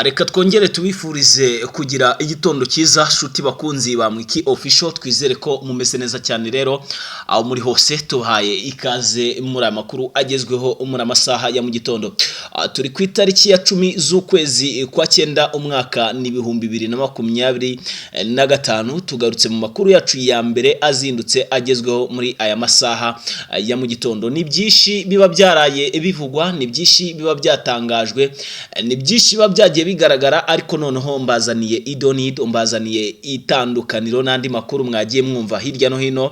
Reka twongere tubifurize kugira igitondo cyiza shuti bakunzi ba Mwiki Official, twizere ko mumeze neza cyane. Rero aho muri hose tuhaye ikaze muri amakuru agezweho muri amasaha ya mu gitondo. Turi ku itariki ya 10 z'ukwezi kwa 9 umwaka ni 2025, tugarutse mu makuru yacu ya mbere azindutse agezweho muri aya masaha ya mu gitondo. Ni byinshi biba byaraye bivugwa, ni byinshi biba byatangajwe, ni byinshi biba byagiye bigaragara, ariko noneho mbazaniye idonido, mbazaniye itandukaniro n'andi makuru mwagiye mwumva hirya no hino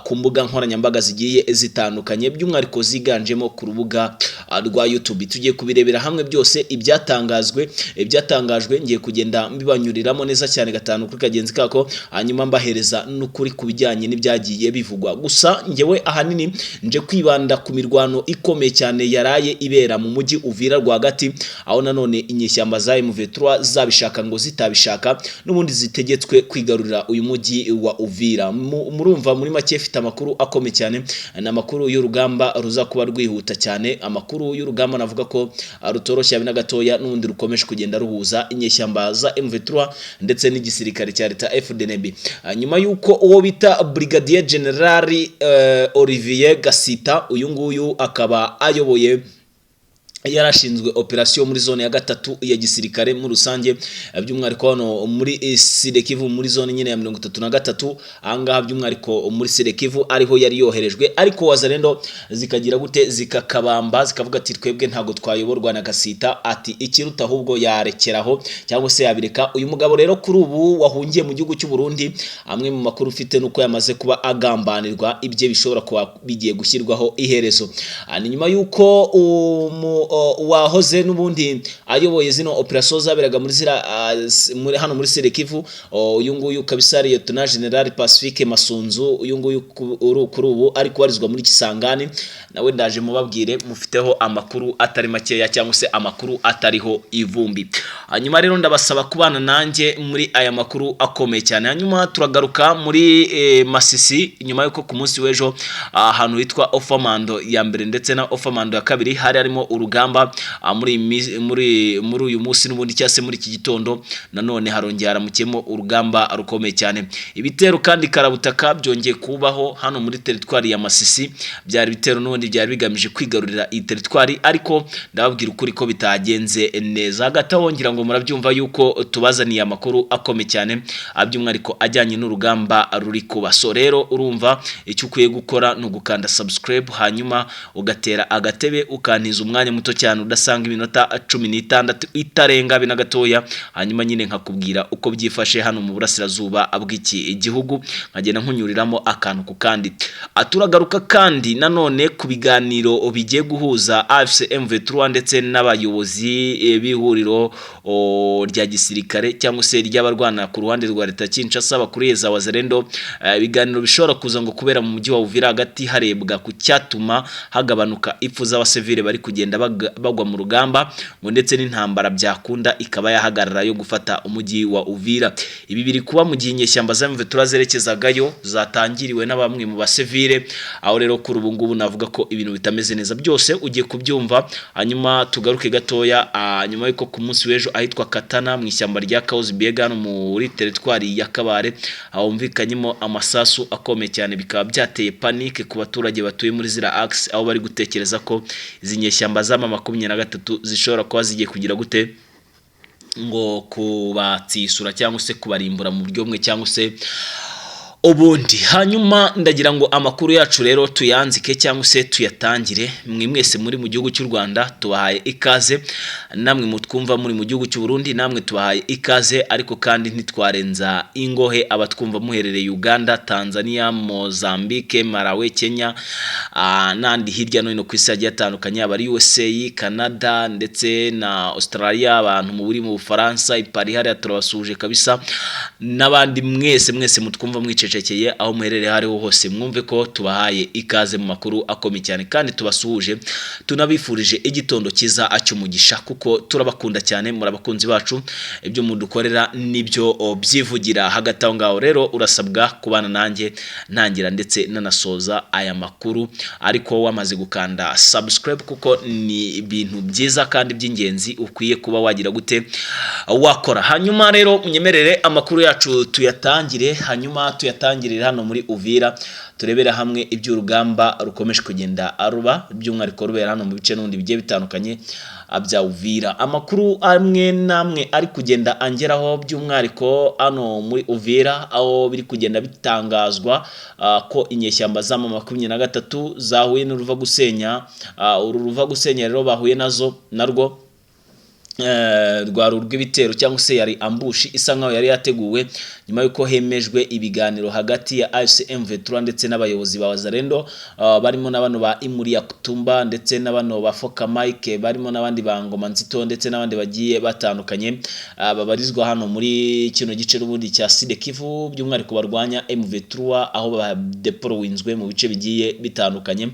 ku mbuga nkoranyambaga zigiye zitandukanye, by'umwihariko ziganjemo ku rubuga rwa YouTube. Tugiye kubirebera hamwe byose ibyatangajwe, ngiye kugenda mbibanyuriramo neza cyane gatanu kuri kagenzi kako, hanyuma mbahereza n'ukuri kubijyanye n'ibyagiye bivugwa. Gusa ngewe ahanini nje kwibanda ku mirwano ikomeye cyane yaraye ibera mu mujyi Uvira rwagati, aho nanone inyeshyamba za M23 zabishaka ngo zitabishaka n'ubundi zitegetswe kwigarurira uyu mujyi wa Uvira. Murumva muri make ifite amakuru akomeye cyane, n'amakuru y'urugamba ruza kuba rwihuta cyane. Amakuru y'urugamba navuga ko rutoroshye na gatoya, n'ubundi rukomeje kugenda ruhuza inyeshyamba za M23 ndetse n'igisirikare cya leta FDNB. Nyuma yuko uwo bita Brigadier General Olivier Gasita, uyu nguyu akaba ayoboye yarashinzwe operation muri zone ya gatatu ya gisirikare muri rusange, by'umwihariko hano muri Sidekivu muri zone nyine ya 33, ahangaha by'umwihariko muri Sidekivu ariho yari yoherejwe, ariko wazalendo zikagira gute zikakabamba zikavuga ati twebwe ntago twayoborwa na Gasita, ati ikiruta ahubwo yarekeraho cyangwa se yabireka. Uyu mugabo rero kuri ubu wahungiye mu gihugu cy'u Burundi, amwe mu makuru ufite nuko yamaze kuba agambanirwa, ibye bishobora kuba bigiye gushyirwaho iherezo. Ni nyuma yuko wahoze n'ubundi ayoboye zino operation zaberaga muri hano muri Sidekivu, uyu nguyu kabisa Lieutenant General Pacifique Masunzu, uyu nguyu kuri ubu ari kubarizwa muri Kisangani. Nawe ndaje mubabwire mufiteho amakuru atari makeya cyangwa se amakuru atariho ivumbi. Hanyuma rero ndabasaba kubana nanjye muri aya makuru akomeye cyane. Hanyuma turagaruka muri Masisi, nyuma yuko ku munsi w'ejo ahantu hitwa Ofamando ya mbere ndetse na Ofamando ya kabiri hari harimo urugamba muri uyu munsi n'ubundi cyase muri iki gitondo nanone harongera haramukemo urugamba rukomeye cyane. Ibitero kandi karabutaka byongeye kubaho hano muri teritwari ya Masisi, byari bitero n'ubundi byari bigamije kwigarurira iyi teritwari, ariko ndababwira ukuri ko bitagenze neza. Hagati aho ngira ngo murabyumva yuko tubazaniye amakuru akomeye cyane, by'umwihariko ajyanye n'urugamba ruri kuba. So rero urumva icyo ukwiye gukora ni ugukanda subscribe, hanyuma ugatera agatebe ukantiza umwanya muto cyane udasanga iminota 16 itarenga bina gatoya, hanyuma nyine nkakubwira uko byifashe hano mu burasirazuba bw'iki gihugu, nkagenda nkunyuriramo akantu ku kandi. Turagaruka kandi nanone ku biganiro bigiye guhuza AFC M23 ndetse n'abayobozi b'ihuriro rya gisirikare cyangwa se ry'abarwana ku ruhande rwa leta Kinshasa bakuriyeza wazalendo. Ibiganiro bishobora kuza ngo kubera mu mujyi wa Uvira hagati, harebwa ku cyatuma hagabanuka ipfu z'abasivile bari kugenda bagwa mu rugamba, ngo ndetse n'intambara byakunda ikaba yahagarara yo gufata umujyi wa Uvira. Ibi biri kuba mu gihe inyeshyamba za M23 zerekezagayo zatangiriwe na bamwe mu basivile, aho rero kuri ubu ngubu navuga ko ibintu bitameze neza. Byose ugiye kubyumva, hanyuma tugaruke gatoya nyuma yuko ku munsi w'ejo ahitwa Katana mu ishyamba rya Kaozi Biega no muri teritwari ya Kabare ahumvikanyemo amasasu akomeye cyane, bikaba byateye panique ku baturage batuye muri zira axe, aho bari gutekereza ko izi nyeshyamba za 23 zishobora kuba zigiye kugira gute ngo kubatsisura cyangwa se kubarimbura mu buryo bumwe cyangwa se ubundi. Hanyuma ndagira ngo amakuru yacu rero tuyanzike cyangwa se tuyatangire. Mwese muri mu gihugu cy'u Rwanda tubahaye ikaze, namwe mutwumva muri mu gihugu cy'u Burundi namwe tubahaye ikaze, ariko kandi ntitwarenza ingohe abatwumva muherereye Uganda, Tanzania, Mozambique, Malawi, Kenya nandi hirya no hino ku isi hagiye hatandukanye, abari USA, Canada ndetse na Australia, abantu mu buri mu Bufaransa, Paris hariya turabasuje kabisa, n'abandi mwese mutwumva mwice turicecekeye aho muherereye hariho hose mwumve ko tubahaye ikaze mu makuru akomeye cyane kandi tubasuhuje tunabifurije igitondo cyiza cy'umugisha kuko turabakunda cyane muri abakunzi bacu ibyo mudukorera nibyo byivugira hagati aho ngaho rero urasabwa kubana nanjye ntangira ndetse nanasoza aya makuru ariko wamaze gukanda subscribe kuko ni ibintu byiza kandi by'ingenzi ukwiye kuba wagira gute wakora. Hanyuma rero munyemerere amakuru yacu tuyatangire hano muri Uvira turebera hamwe iby'urugamba rukomeje kugenda aruba by'umwihariko rubera hano mu bice n'undi bigiye bitandukanye bya Uvira. Amakuru amwe namwe ari kugenda angeraho by'umwihariko hano muri Uvira aho biri kugenda bitangazwa ko inyeshyamba za M23 zahuye n'uruva gusenya rero bahuye narwo rwa rw'ibitero cyangwa se yari ambushi isa nkaho yari yateguwe nyuma yuko hemejwe ibiganiro hagati ya AFC/M23 ndetse n'abayobozi ba Wazalendo barimo n'abano ba Imuri ya Kutumba ndetse n'abano ba Foka Mike barimo n'abandi ba Ngoma Nzito ndetse n'abandi bagiye batandukanye babarizwa hano muri kino gice rubundi cya Sud Kivu by'umwihariko barwanya M23 aho badeployinzwe mu bice bigiye bitandukanye.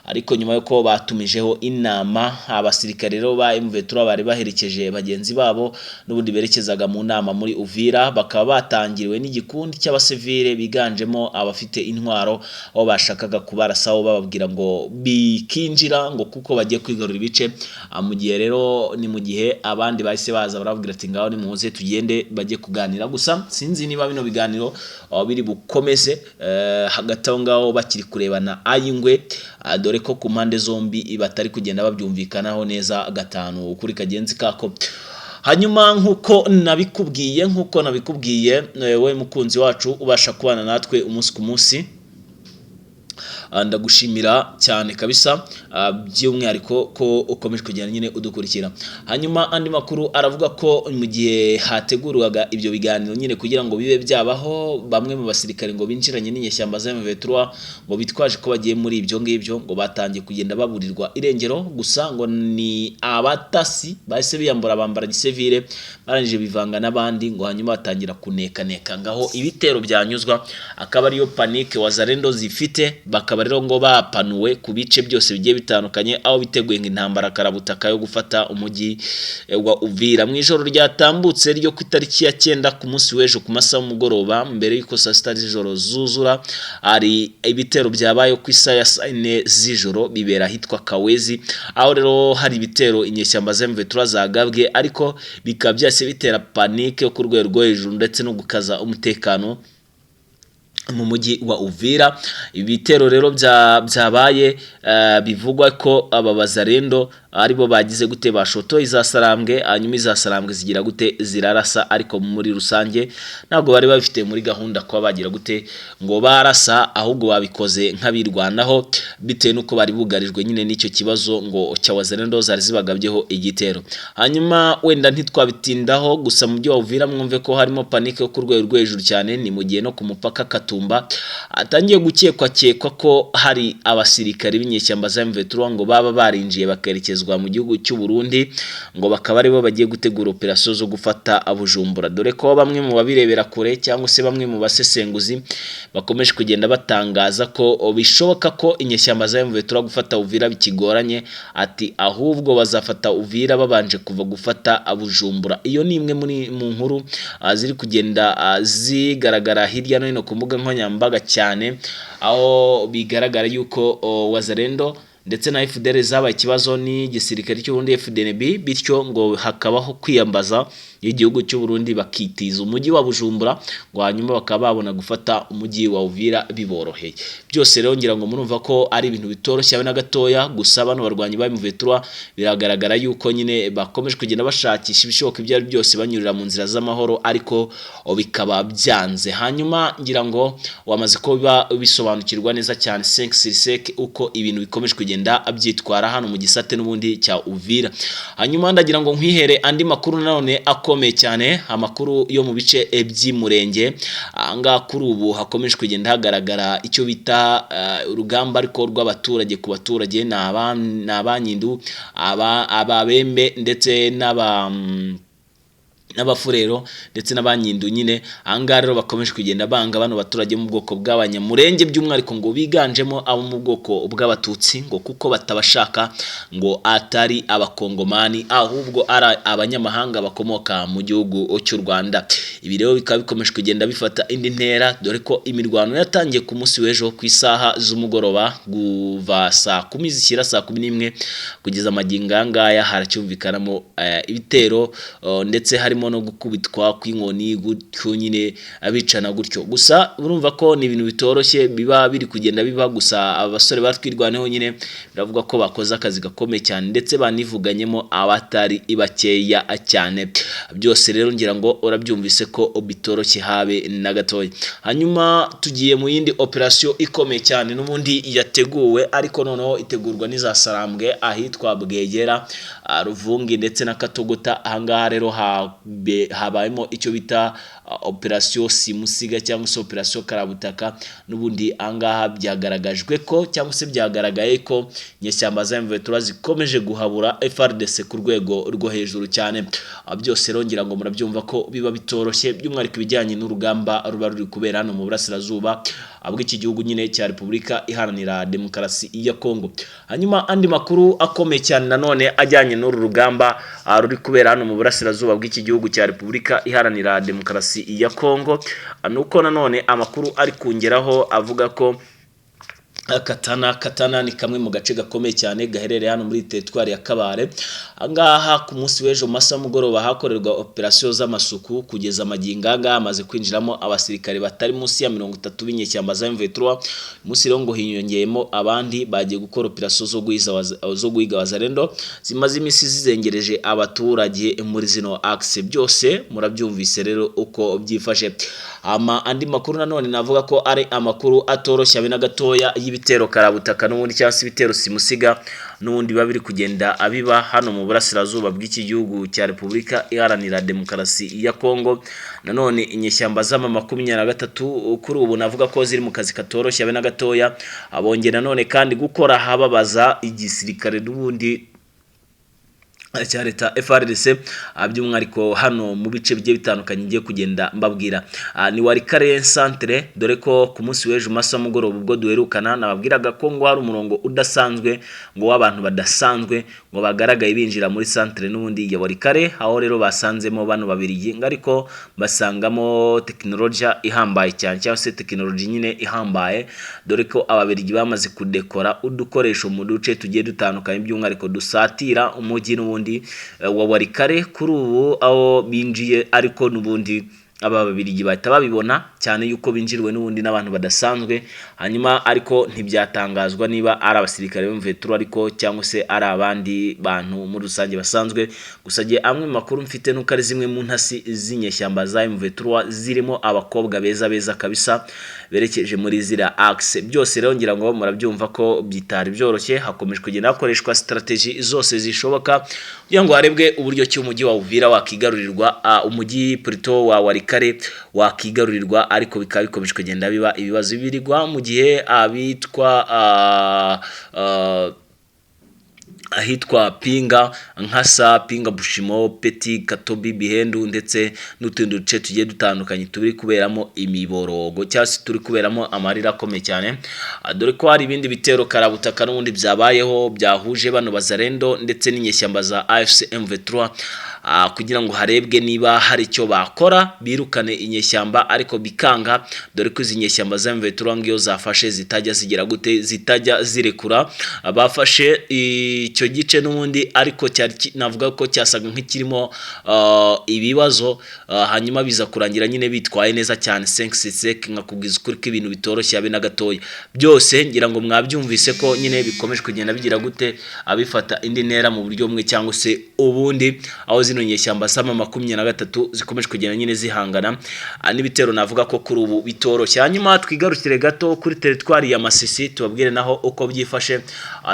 Ariko nyuma yuko batumijeho inama abasirikare rero ba M23 bari baherekeje bagenzi babo n'ubundi berekezaga mu nama muri Uvira bakaba batangiriwe n'igikundi cy'abasivile biganjemo abafite intwaro aho bashakaga kubarasaho bababwira ngo bikinjira ngo kuko bagiye kwigarura ibice mu gihe rero ni mu gihe abandi bahise baza barabwira ati ngaho ni muze tugende bagiye kuganira. Gusa sinzi niba bino biganiro biri bukomeze hagati aho ngaho bakiri kurebana ayingwe dore ko ku mpande zombi batari kugenda babyumvikanaho neza gatanu kuri kagenzi kako. Hanyuma nkuko nabikubwiye we mukunzi wacu ubasha kubana natwe umunsi ku munsi ndagushimira cyane kabisa by'umwihariko ko ukomeje kugenda nyine udukurikira. Hanyuma andi makuru aravuga ko mu gihe hategurwaga ibyo biganiro nyine kugira ngo bibe byabaho bamwe mu basirikare ngo binjiranye n'inyeshyamba za M23 ngo bitwaje ko bagiye muri ibyo ngibyo ngo batangiye kugenda baburirwa irengero. Gusa ngo ni abatasi bahise biyambura bambara gisivile barangije bivanga n'abandi ngo hanyuma batangira kuneka ngaho ibitero byanyuzwa akaba ariyo panique Wazalendo zifite bakaba rero ngo bapanuwe ku bice byose bigiye bitandukanye aho biteguye intambara karabutaka yo gufata umujyi wa Uvira. Mu ijoro ryatambutse ryo ku itariki ya 9 ku munsi w'ejo ku masaha y'umugoroba mbere y'uko saa 6 z'ijoro zuzura ari ibitero byabaye ku isaha ya 4 z'ijoro bibera hitwa Kawezi aho rero hari ibitero inyeshyamba za M23 zagabwe ariko bikaba byase bitera panique yo ku rwego rwo hejuru ndetse no gukaza umutekano mu mujyi wa Uvira. Ibitero rero byabaye bivugwa ko aba Wazalendo aribo bagize gute bashoto izasarambwe hanyuma izasarambwe zigira gute zirarasa ariko muri rusange ntabwo bari bafite muri gahunda ko bagira gute ngo barasa ahubwo babikoze nk'abirwanaho bitewe nuko bari bugarijwe nyine n'icyo kibazo ngo cya Wazalendo zari zibagabyeho igitero. Hanyuma wenda ntitwabitindaho gusa mu byo Uvira mwumve ko harimo panique yo ku rwego rwo hejuru cyane ni mu gihe no ku mupaka Katumba atangiye gukekwa ko hari abasirikare b'inyeshyamba za M23 ngo baba barinjiye bakerekeza mu gihugu cy'u Burundi ngo bakaba aribo bagiye gutegura operation zo gufata Bujumbura. Dore ko bamwe mu babirebera kure cyangwa se bamwe mu basesenguzi bakomeje kugenda batangaza ko bishoboka ko inyeshyamba za M23 gufata Uvira bikigoranye ati ahubwo bazafata Uvira babanje kuva gufata Bujumbura. Iyo ni imwe mu nkuru ziri kugenda zigaragara hirya no hino ku mbuga nkoranyambaga cyane aho bigaragara yuko Wazalendo ndetse na FDL zabaye ikibazo ni gisirikare cy'u Burundi FDNB bityo ngo hakabaho kwiyambaza y'igihugu cy'u Burundi bakitiza umujyi wa Bujumbura ngo hanyuma bakaba babona gufata umujyi wa Uvira biboroheye. Byose rero ngira ngo murumva ko ari ibintu bitoroshye na gatoya gusa bano barwanyi ba M23 biragaragara yuko nyine bakomeje kugenda bashakisha ibishoboka ibyo ari byose banyurira mu nzira z'amahoro ariko bikaba byanze. Hanyuma ngira ngo wamaze ko bisobanukirwa neza cyane 5 uko ibintu bikomeje kugenda abyitwara hano mu gisate n'ubundi cya Uvira. Hanyuma ndagira ngo nkwihere andi makuru nanone akomeye cyane amakuru yo mu bice by'Imurenge anga kuri ubu hakomeje kugenda hagaragara icyo bita urugamba ariko rw'abaturage ku baturage n'abanyindu ababembe ndetse n'abafurero ndetse n'abanyindu nyine ahangaha rero bakomeje kugenda banga bano baturage mu bwoko bw'abanyamurenge by'umwihariko ngo biganjemo abo mu bwoko bw'abatutsi ngo kuko batabashaka ngo atari abakongomani ahubwo ari abanyamahanga bakomoka mu gihugu cy'u Rwanda. Ibi rero bikaba bikomeje kugenda bifata indi ntera dore ko imirwano yatangiye ku munsi w'ejo ku isaha z'umugoroba kuva saa 10 zishyira saa 11 kugeza magingo ngaya haracyumvikanamo ibitero ndetse harimo no gukubitwa kw'inkoni gutyo nyine abicana gutyo. Gusa urumva ko ni ibintu bitoroshye biba biri kugenda biba, gusa abasore batwirwaneho nyine biravuga ko bakoze akazi gakomeye cyane ndetse banivuganyemo abatari ibakeya cyane. Byose rero ngira ngo urabyumvise ko bitoroshye habe na gatoya. Hanyuma tugiye mu yindi operation ikomeye cyane n'ubundi yateguwe ariko noneho itegurwa n'iza Sarambwe ahitwa Bwegera, Ruvungi ndetse na Katogota. Ahangaha rero habayemo icyo bita operation Simusiga cyangwa se operation Karabutaka. N'ubundi ahangaha byagaragajwe ko cyangwa se byagaragaye ko nyeshyamba za M23 zikomeje guhabura FARDC ku rwego rwo hejuru cyane. Byose rero ngira ngo murabyumva ko biba bitoroshye by'umwihariko ibijyanye n'urugamba ruba ruri kubera hano mu burasirazuba bw'iki gihugu nyine cya Repubulika Iharanira Demokarasi ya Kongo. Hanyuma andi makuru akomeye cyane nanone ajyanye n'uru rugamba ruri kubera hano mu burasirazuba bw'iki gihugu cya Repubulika Iharanira Demokarasi ya Kongo, nuko nanone amakuru ari kungeraho avuga ko Katana ni kamwe mu gace gakomeye cyane gaherereye hano muri teritwari ya Kabare. Angaha ku munsi w'ejo masa mugoroba hakorerwa operation z'amasuku kugeza magingo anga amaze kwinjiramo abasirikare batari munsi ya 30 b'inyeshyamba za M23. Munsi rero ngo hiyongeyemo abandi bagiye gukora operation zo guhiga Wazalendo zimaze imisi zizengereje abaturage muri zino axe. Byose murabyumvise rero uko byifashe. Andi makuru nanone navuga ko ari amakuru atoroshya be na gatoya y'ibitero Karabutaka n'ubundi cyangwa se ibitero Simusiga n'ubundi babiri kugenda abiba hano mu burasirazuba bw'iki gihugu cya Repubulika Iharanira Demokarasi ya Kongo. Nanone inyeshyamba z'ama 23 kuri ubu navuga ko ziri mu kazi katoroshya be na gatoya, abongera nanone kandi gukora hababaza igisirikare n'ubundi cya leta FARDC by'umwihariko hano mu bice bigiye bitandukanye ngiye kugenda mbabwira. Ni Warikare centre dore ko ku munsi w'ejo masa mugoroba ubwo duherukana nababwiraga ko ngo hari umurongo udasanzwe ngo w'abantu badasanzwe ngo bagaragaye binjira muri centre n'ubundi ya Warikare, aho rero basanzemo bano babiri ariko basangamo technology ihambaye cyane cyangwa se technology nyine ihambaye dore ko ababirigi bamaze kudekora udukoresho mu duce tugiye dutandukanye by'umwihariko dusatira umujyi n'ubundi wa Warikare. Kuri ubu aho binjiye ariko n'ubundi aba babirigi bahita babibona cyane yuko binjirwe n'ubundi n'abantu badasanzwe. Hanyuma ariko ntibyatangazwa niba ari abasirikare b'M23 ariko cyangwa se ari abandi bantu muri rusange basanzwe. Gusa giye amwe makuru mfite nuko ari zimwe mu ntasi z'inyeshyamba za M23 zirimo abakobwa beza kabisa berekeje muri zira axe. Byose rero ngira ngo murabyumva ko bitari byoroshye, hakomeje kugenda hakoreshwa strategy zose zishoboka kugira ngo harebwe uburyo ki umujyi wa Uvira wakigarurirwa, umujyi Prito wa Warikare wakigarurirwa, ariko bikaba bikomeje kugenda biba ibibazo birirwa mu gihe ahitwa Pinga, Nkasa, Pinga, Bushimo, Peti, Katobi, Bihendu ndetse n'utundi duce tugiye dutandukanye turi kuberamo imiborogo cyangwa se turi kuberamo amarira akomeye cyane, dore ko hari ibindi bitero Karabutaka n'ubundi byabayeho byahuje bano Wazalendo ndetse n'inyeshyamba za AFC M23 kugira ngo harebwe niba hari icyo bakora birukane inyeshyamba, ariko bikanga dore ko izi nyeshyamba za M23 ngiyo zafashe zitajya zigera gute, zitajya zirekura. Bafashe icyo gice n'ubundi ariko cyari navuga ko cyasaga nk'ikirimo ibibazo, hanyuma biza kurangira nyine bitwaye neza cyane 5-6 nkakubwiza ukuri ko ibintu bitoroshye abe na gatoya. Byose ngira ngo mwabyumvise ko nyine bikomeje kugenda bigira gute abifata indi ntera mu buryo bumwe cyangwa se ubundi, aho zino nyeshyamba sama 23 zikomeje kugenda nyine zihangana n'ibitero navuga ko kuri ubu bitoroshye. Hanyuma twigarukire gato kuri teritwari ya Masisi tubabwire naho uko byifashe,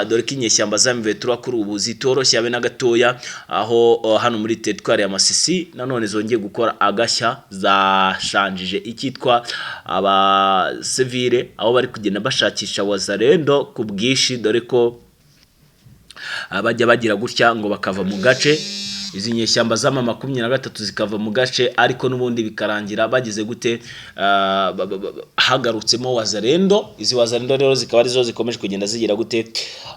dore ko inyeshyamba za M23 kuri ubu zitoroshye abe na gatoya, aho hano muri teritwari ya Masisi nanone zongeye gukora agashya zashanjije ikitwa aba civile, aho bari kugenda bashakisha Wazalendo ku bwishi dore ko bajya bagira gutya ngo bakava mu gace izi nyeshyamba z'ama 23 zikava mu gace ariko n'ubundi bikarangira bagize gute hagarutsemo Wazalendo. Izi Wazalendo rero zikaba arizo zikomeje kugenda zigira gute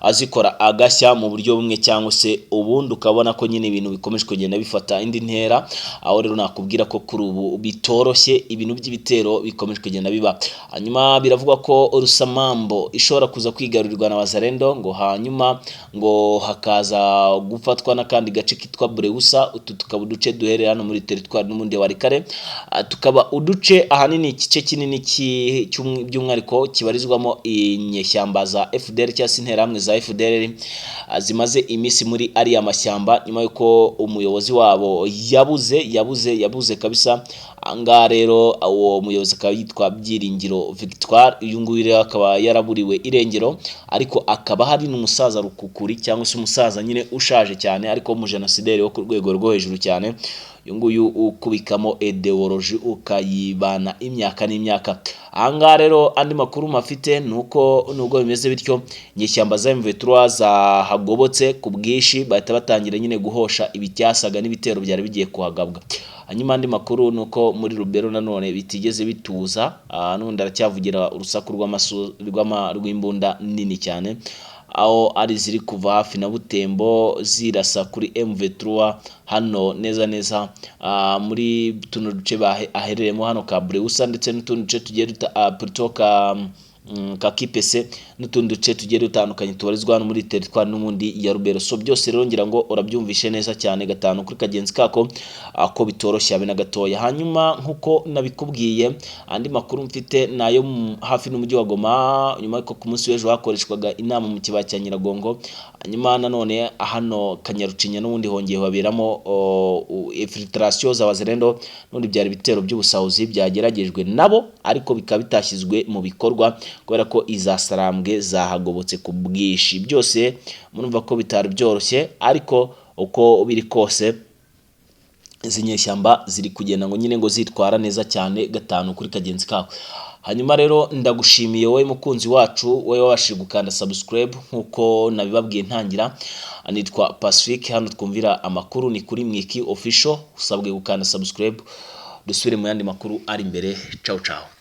azikora agashya mu buryo bumwe cyangwa se ubundi, ukabona ko nyine ibintu bikomeje kugenda bifata indi ntera. Aho rero nakubwira ko kuri ubu bitoroshye, ibintu by'ibitero bikomeje kugenda biba. Hanyuma biravugwa ko Rusamambo ishobora kuza kwigarurirwa na Wazalendo, ngo hanyuma ngo hakaza gufatwa n'akandi gace kitwa Breusa. Utu tukaba uduce duherera hano muri territoire n'umundi wa Rikare, tukaba uduce ahanini igice kinini by'umwariko kibarizwamo inyeshyamba za FDL cyangwa se interahamwe za FDL zimaze imisi muri ari amashyamba nyuma yuko umuyobozi wabo yabuze kabisa. Anga rero uwo muyobozi akaba yitwa Byiringiro Victoire. Uyu nguyu rero akaba yaraburiwe irengero, ariko akaba hari n'umusaza rukukuri cyangwa se umusaza nyine ushaje cyane ariko mu genocidaire wo ku rwego rwo hejuru cyane. Uyu nguyu ukubikamo ideology ukayibana imyaka n'imyaka. Anga rero andi makuru mafite nuko nubwo bimeze bityo nyeshyamba za M23 zahagobotse ku bwishi, bahita batangira nyine guhosha ibityasaga n'ibitero byari bigiye kuhagabwa. Hanyuma andi makuru nuko muri Rubero nanone bitigeze bituza, n'undi aracyavugira urusaku rw'imbunda nini cyane, aho ari ziri kuva hafi na Butembo zirasa kuri M23 hano neza muri tuno duce ahereremo hano ka Breusa, ndetse n'utundi duce tugiye duta ka Kipese n'utundi duce tugiye dutandukanye tubarizwa hano muri territoire n'umundi ya Rubero. So byose rero ngira ngo urabyumvishe neza cyane gatanu kuri kagenzi kako ako bitoroshye abe na gatoya. Hanyuma nkuko nabikubwiye andi makuru mfite nayo hafi n'umujyi wa Goma, nyuma ko ku munsi w'ejo hakoreshwaga inama mu kibaya cya Nyiragongo. Hanyuma nanone hano Kanyarucinya n'ubundi hongeye haberamo infiltration za Wazalendo n'undi byari bitero by'ubusahuzi byageragejwe nabo, ariko bikaba bitashyizwe mu bikorwa kubera ko izasarambwe zahagobotse ku bwishi. Byose murumva ko bitari byoroshye, ariko uko biri kose izi nyeshyamba ziri kugenda ngo nyine ngo zitwara neza cyane gatanu kuri kagenzi kako. Hanyuma rero ndagushimiye wowe mukunzi wacu, wowe wabashije gukanda subscribe nkuko nabibabwiye ntangira. Nitwa Pacifique, hano twumvira amakuru ni kuri Mwiki Official. Usabwe gukanda subscribe, dusubire mu yandi makuru ari imbere. Ciao ciao.